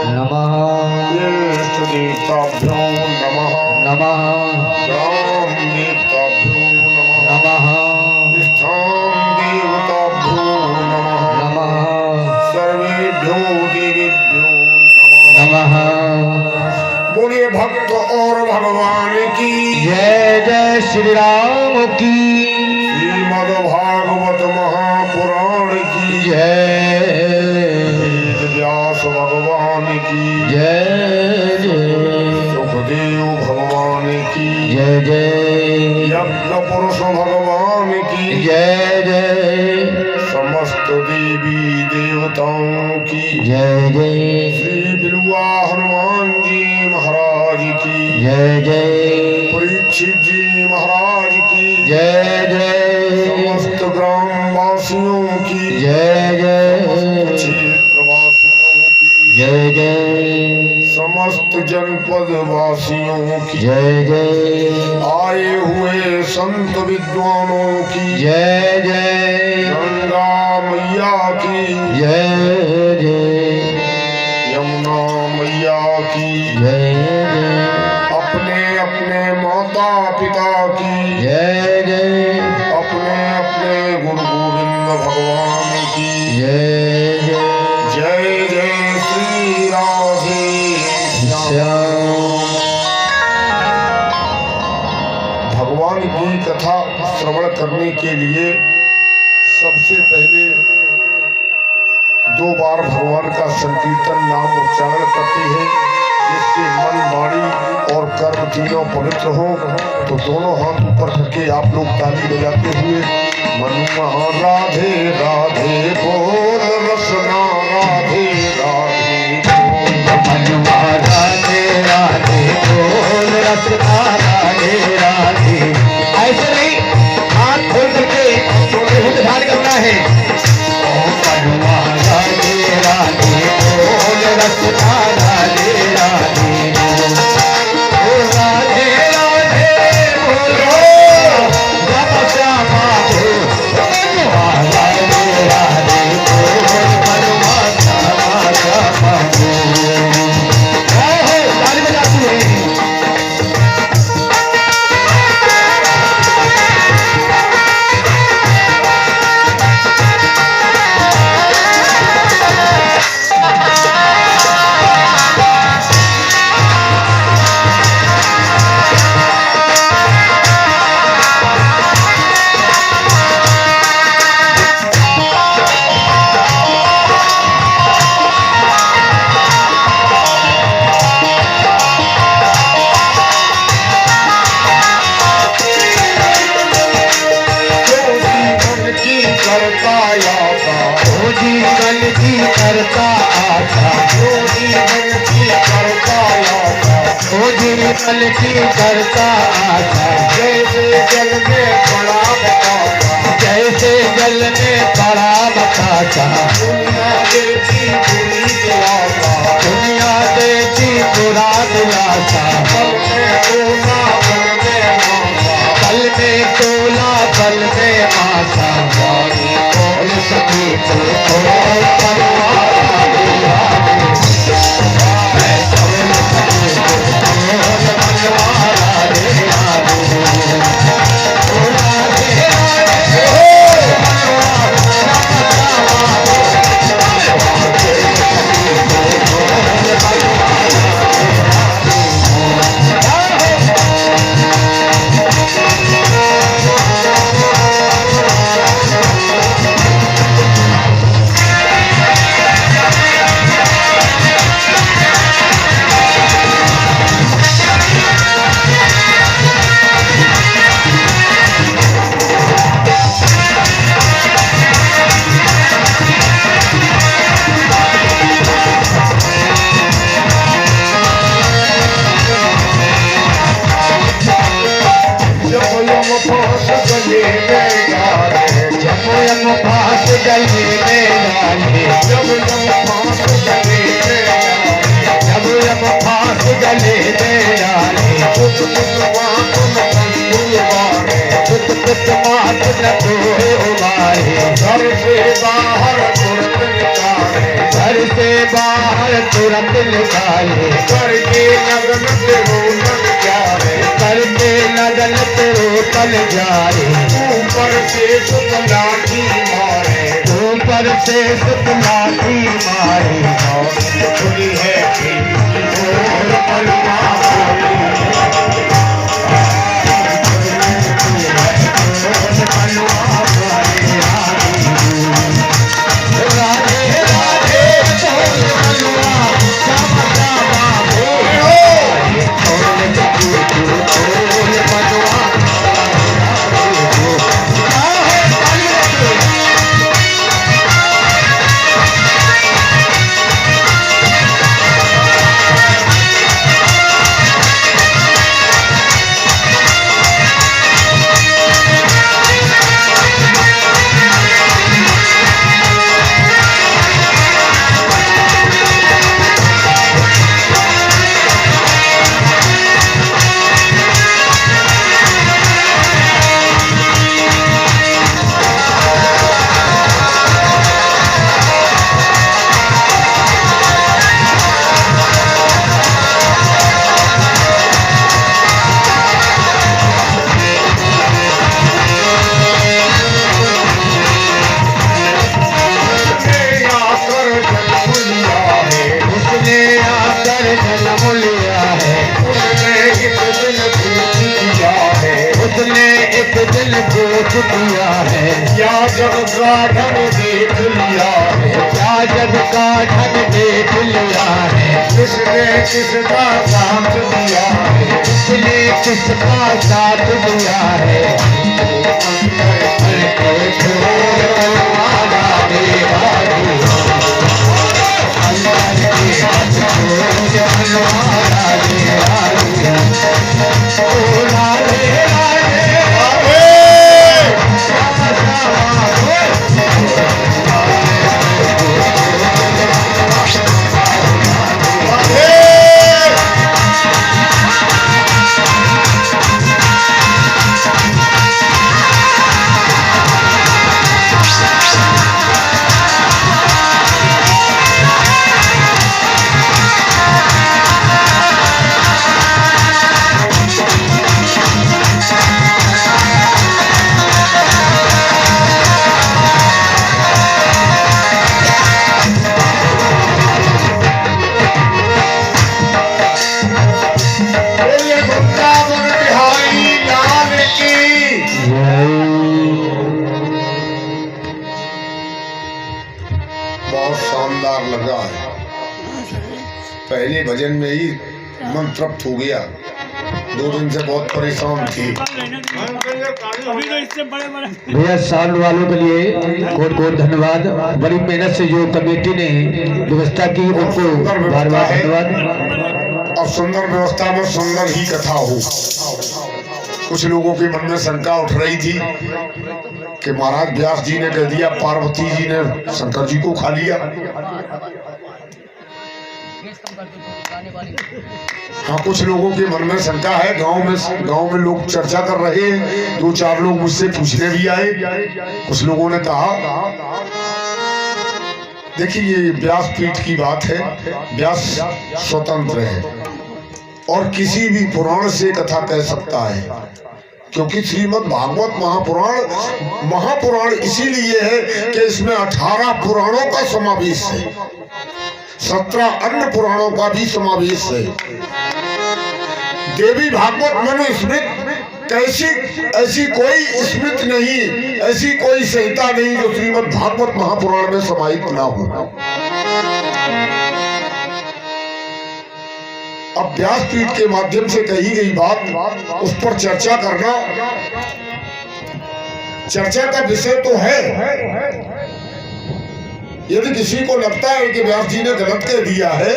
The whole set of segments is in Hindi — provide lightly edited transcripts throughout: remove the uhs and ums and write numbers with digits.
नमः देवताभ्यो नमः नमः राम देवताभ्यो नमः नमः स्थान देवताभ्यो नमः नमः सर्वेभ्यो देवेभ्यो नमः। बोलिए भक्त और भगवान की जय जय श्री राम की श्रीमद् भागवत महापुराण की जय वेद व्यास भगवान की जय जय सुखदेव भगवान की जय जय यज्ञ पुरुष भगवान की जय जय समस्त देवी देवताओं की जय जय श्री बिलुआ हनुमान जी महाराज की जय जय परीक्षित जी महाराज की जय जय समस्त ग्रामवासियों की जय जय क्षेत्रवासियों की जय जय समस्त जनपद वासियों की जय जय आए हुए संत विद्वानों की जय जय गंगा मैया की जय जय यमुना मैया की जय जय अपने अपने माता पिता की जय जय अपने अपने गुरु गोविंद भगवान की जय जय जय जय श्री राधे श्याम। भगवान की कथा श्रवण करने के लिए सबसे पहले 2 बार भगवान का संकीर्तन नाम उच्चारण करते हैं, जिससे मन वाणी और कर्म तीनों पवित्र हो। तो दोनों हाथ ऊपर करके आप लोग ताली बजाते हुए मनुआ राधे राधे बोल रसना राधे राधे मनुआ राधे राधे बोल रसना राधे राधे। ऐसे नहीं, हाथ खोल करके ध्यान करना है। मनुआ राधे राधे बोल रसना राधे राधे। ओ राधे राधे बोलो राधा श्यामा बोल। मनुआ राधे राधे बोल मनुआ श्यामा श्यामा बोल। ताली बजाती है। जीवन की करता आता ओ जीवन की करता आता ओ जीवन की करता आता। जैसे जल में पड़ा बताता जैसे जल में पड़ा बताता। दुनिया देती बुरी दिलासा दुनिया देती बुरा दिलासा। पल में तोला पल में आशा पल में तोला पल में आशा। बोल सकी तो घर से बाहर हार तुरंत निकाले करके लगन से रोतन जाए करके लगन तेरो तल जाए ऊपर से सुत लाठी मारे ऊपर से सुत लाठी मारे खुली है और अलमा किया है क्या जग का धन देख लिया है क्या जग का धन देख लिया है किसने किसका साथ दिया है किसने किसका साथ दिया है पहले भजन में ही मन तृप्त हो गया। 2 दिन से बहुत परेशान थी। भैया साउंड वालों के लिए बहुत बहुत धन्यवाद। बड़ी मेहनत से जो कमेटी ने व्यवस्था की उनको बार बार धन्यवाद। और सुंदर व्यवस्था में सुंदर ही कथा हो। कुछ लोगों के मन में शंका उठ रही थी कि महाराज व्यास जी ने कह दिया पार्वती जी ने शंकर जी को खा लिया। हाँ, कुछ लोगों के मन में शंका है। गांव में लोग चर्चा कर रहे हैं। 2-4 लोग मुझसे पूछने भी आए। कुछ लोगों ने कहा, देखिए ये व्यास पीठ की बात है। व्यास स्वतंत्र है और किसी भी पुराण से कथा कह सकता है, क्योंकि श्रीमद् भागवत महापुराण इसीलिए है कि इसमें 18 पुराणों का समावेश है, 17 अन्य पुराणों का भी समावेश है। देवी भागवत मनुस्मृत ऐसी कोई स्मृति नहीं, ऐसी कोई संहिता नहीं जो श्रीमद् भागवत महापुराण में समाहित ना हो। अब व्यासपीठ के माध्यम से कही गई बात, उस पर चर्चा करना, चर्चा का विषय तो है। यदि किसी को लगता है कि व्यास जी ने गलत कह दिया है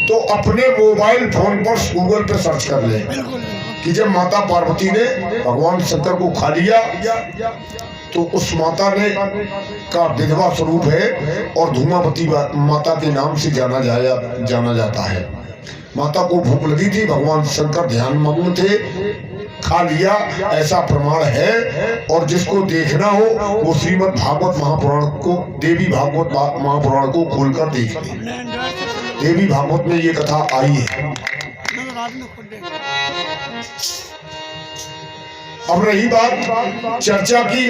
तो अपने मोबाइल फोन पर गूगल पे सर्च कर ले कि जब माता पार्वती ने भगवान शंकर को खा लिया तो उस माता ने का विधवा स्वरूप है और धूमावती माता के नाम से जाना जाता है। माता को भूख लगी थी, भगवान शंकर ध्यान मग्न थे खा लिया, ऐसा प्रमाण है। और जिसको देखना हो वो श्रीमद् भागवत महापुराण को, देवी भागवत महापुराण को खोलकर देख ले। देवी भागवत में ये कथा आई है। अब रही बात चर्चा की,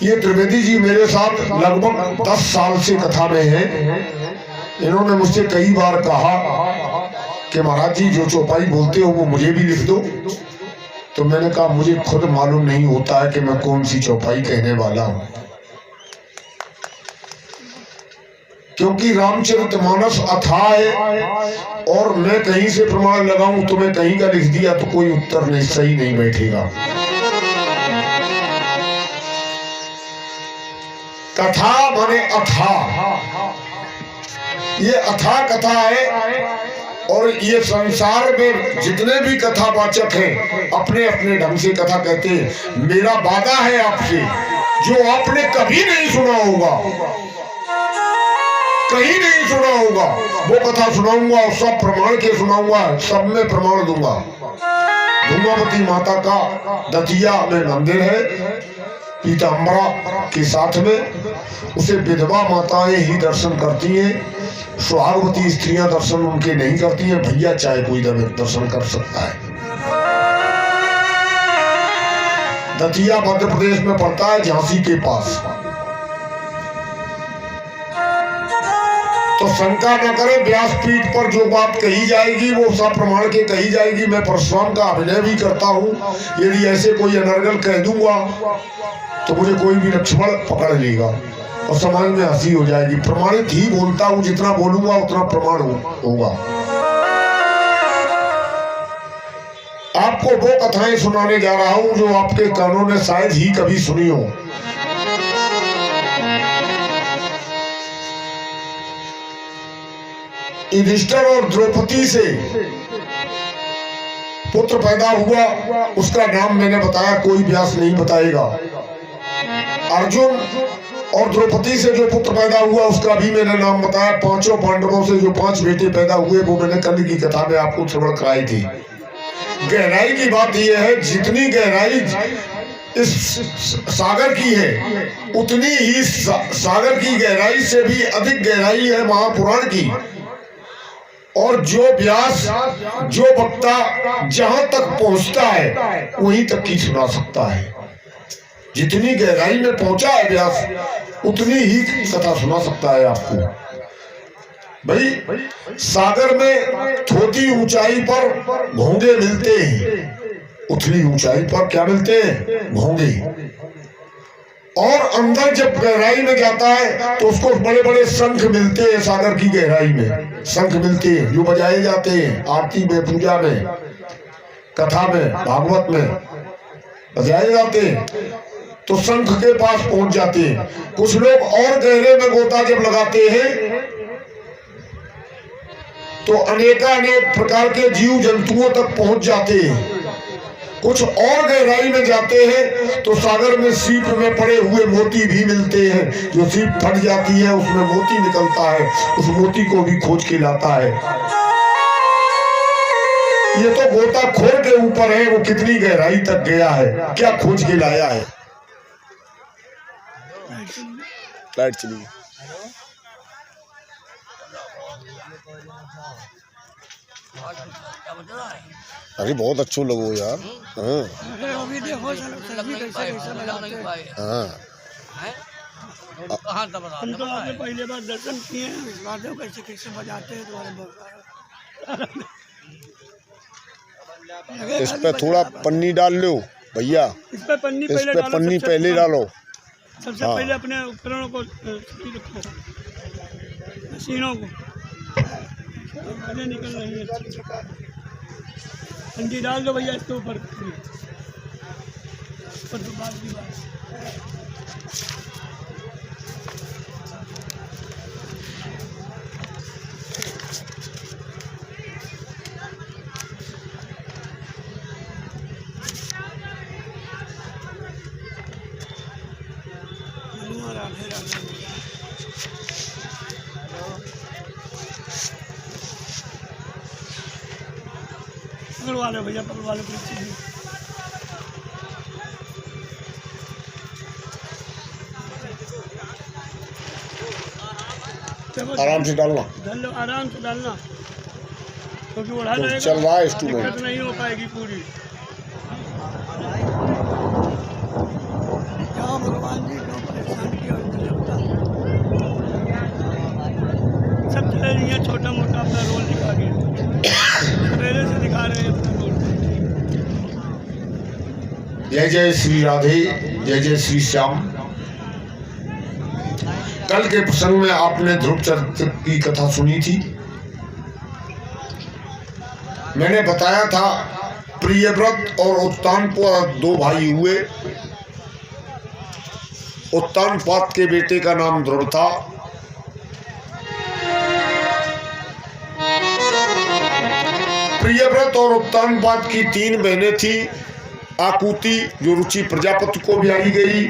ये त्रिवेदी जी मेरे साथ लगभग 10 साल से कथा में हैं। इन्होंने मुझसे कई बार कहा कि महाराज जी जो चौपाई बोलते हो वो मुझे भी लिख दो। तो मैंने कहा मुझे खुद मालूम नहीं होता है कि मैं कौन सी चौपाई कहने वाला हूँ, क्योंकि रामचरितमानस अथाह है और मैं कहीं से प्रमाण लगाऊं, तुम्हें कहीं का लिख दिया तो कोई उत्तर नहीं सही नहीं बैठेगा। कथा माने अथाह, ये अथाह कथा है। और ये संसार में जितने भी कथावाचक हैं अपने अपने ढंग से कथा कहते हैं। मेरा वादा है आपसे, जो आपने कभी नहीं सुना होगा, कहीं नहीं सुना होगा, वो कथा सुनाऊंगा और सब प्रमाण के सुनाऊंगा, सब में प्रमाण दूंगा। धूमावती माता का दतिया में मंदिर है, पीताम्बरा के साथ में। उसे विधवा माताएं ही दर्शन करती हैं, सुहागवती स्त्रियां दर्शन उनके नहीं करती हैं। भैया चाहे कोई दर्शन कर सकता है। दतिया मध्य प्रदेश में पड़ता है, झांसी के पास। तो शंका न करें, व्यासपीठ पर जो बात कही जाएगी वो सब प्रमाण के कही जाएगी। मैं परशुराम का अभिनय भी करता हूँ। यदि ऐसे कोई अनर्गल कह दूंगा तो मुझे कोई भी लक्ष्मण पकड़ लेगा और समाज में हंसी हो जाएगी। प्रमाणित ही बोलता हूँ, जितना बोलूंगा उतना प्रमाण होगा। आपको वो कथाएं सुनाने जा रहा हूँ जो आपके कानों ने शायद ही कभी सुनी हो। युधिष्ठिर और द्रौपदी से पुत्र पैदा हुआ, उसका नाम मैंने बताया, कोई व्यास नहीं बताएगा। अर्जुन और द्रौपदी से जो पुत्र पैदा हुआ उसका भी मैंने नाम बताया। पांचों पांडवों से जो 5 बेटे पैदा हुए वो मैंने कल की कथा में आपको श्रवण कराई थी। गहराई की बात यह है, जितनी गहराई इस सागर की है उतनी ही सागर की गहराई से भी अधिक गहराई है महापुराण की। और जो व्यास, जो वक्ता जहां तक पहुंचता है वहीं तक ही सुना सकता है। जितनी गहराई में पहुंचा है व्यास उतनी ही कथा सुना सकता है आपको। भाई सागर में थोड़ी ऊंचाई पर घोंगे मिलते हैं, उथली ऊंचाई पर क्या मिलते हैं? घोंगे। और अंदर जब गहराई में जाता है तो उसको बड़े बड़े शंख मिलते हैं। सागर की गहराई में शंख मिलते हैं जो बजाए जाते हैं आरती में, पूजा में, कथा में, भागवत में बजाए जाते हैं। तो शंख के पास पहुंच जाते हैं। कुछ लोग और गहरे में गोता जब लगाते हैं तो अनेकानेक प्रकार के जीव जंतुओं तक पहुंच जाते हैं। कुछ और गहराई में जाते हैं तो सागर में सीप में पड़े हुए मोती भी मिलते हैं। जो सीप फट जाती है उसमें मोती निकलता है, उस मोती को भी खोज के लाता है। ये तो गोताखोर के ऊपर है, वो कितनी गहराई तक गया है, क्या खोज के लाया है। लाइट चली गई। अरे बहुत अच्छो लगो यार। हाँ हम तो आपने पहले बार दर्शन किए हैं, कैसे कैसे बजाते हैं तुम्हारे। इस पे थोड़ा पन्नी डाल लो भैया, इस पे पन्नी इस पे पन्नी पहले डालो। सबसे पहले अपने उपकरणों को रखो, मशीनों को निकल रही है। पंजी डाल दो भैया इसके ऊपर। पकड़ वाले भैया, पकड़ वाले। आराम से डालना। डाल लो, आराम से डालना, क्योंकि उड़ा तो जाएगा, चल रहा है इंस्ट्रूमेंट। दिक्कत नहीं हो पाएगी पूरी। क्या भगवान जी क्यों परेशान किया उनके देवता। सब चले रही हैं, छोटा मोटा अपना रोल दिखा के सवेरे से दिखा रहे हैं अपना रोल। जय जय श्री राधे, जय जय श्री श्याम। कल के प्रसंग में आपने ध्रुव चरित्र की कथा सुनी थी। मैंने बताया था प्रियव्रत और उत्तानपाद दो भाई हुए। उत्तानपाद के बेटे का नाम ध्रुव था। प्रियव्रत और उत्तानपाद की 3 बहनें थी। आकुति जो रुचि प्रजापति को भी आई गई,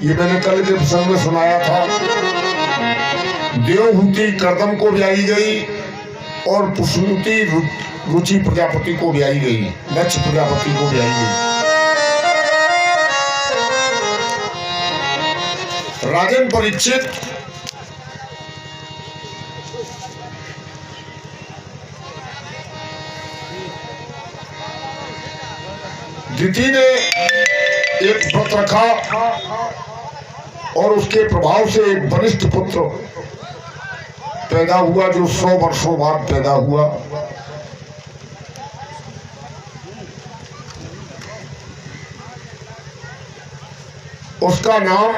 ये मैंने कल के प्रसंग में सुनाया था। देवहूति कर्दम को भी आई गई और पुष्पवती रुचि प्रजापति को भी आई गई, दक्ष प्रजापति को भी आई गई। राजन परीक्षित दिति ने एक व्रत रखा और उसके प्रभाव से एक वरिष्ठ पुत्र पैदा हुआ, जो 100 वर्षों बाद पैदा हुआ। उसका नाम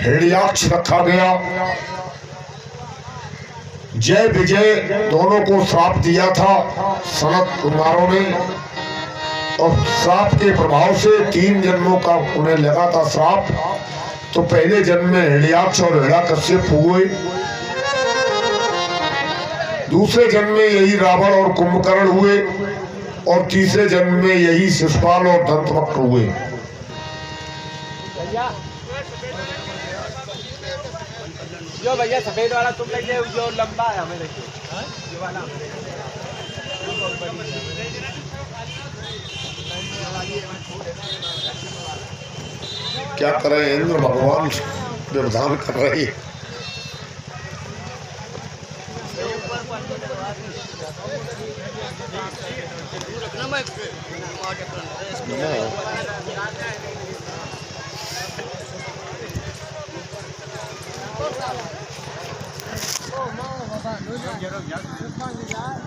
हिरण्याक्ष रखा गया। जय विजय दोनों को श्राप दिया था सनत कुमारों ने, और श्राप के प्रभाव से 3 जन्मों का उन्हें लगा था श्राप। तो पहले जन्म में हिरण्याक्ष और हिरण्यकश्यप हुए, दूसरे जन्म में यही रावण और कुंभकर्ण हुए, और तीसरे जन्म में यही शिशुपाल और दंतवक्र हुए। जो भैया सफेद वाला तुम लेके जो लंबा है हमें देखिए ये वाला। क्या करें, इंद्र भगवान व्यवधान कर रही है।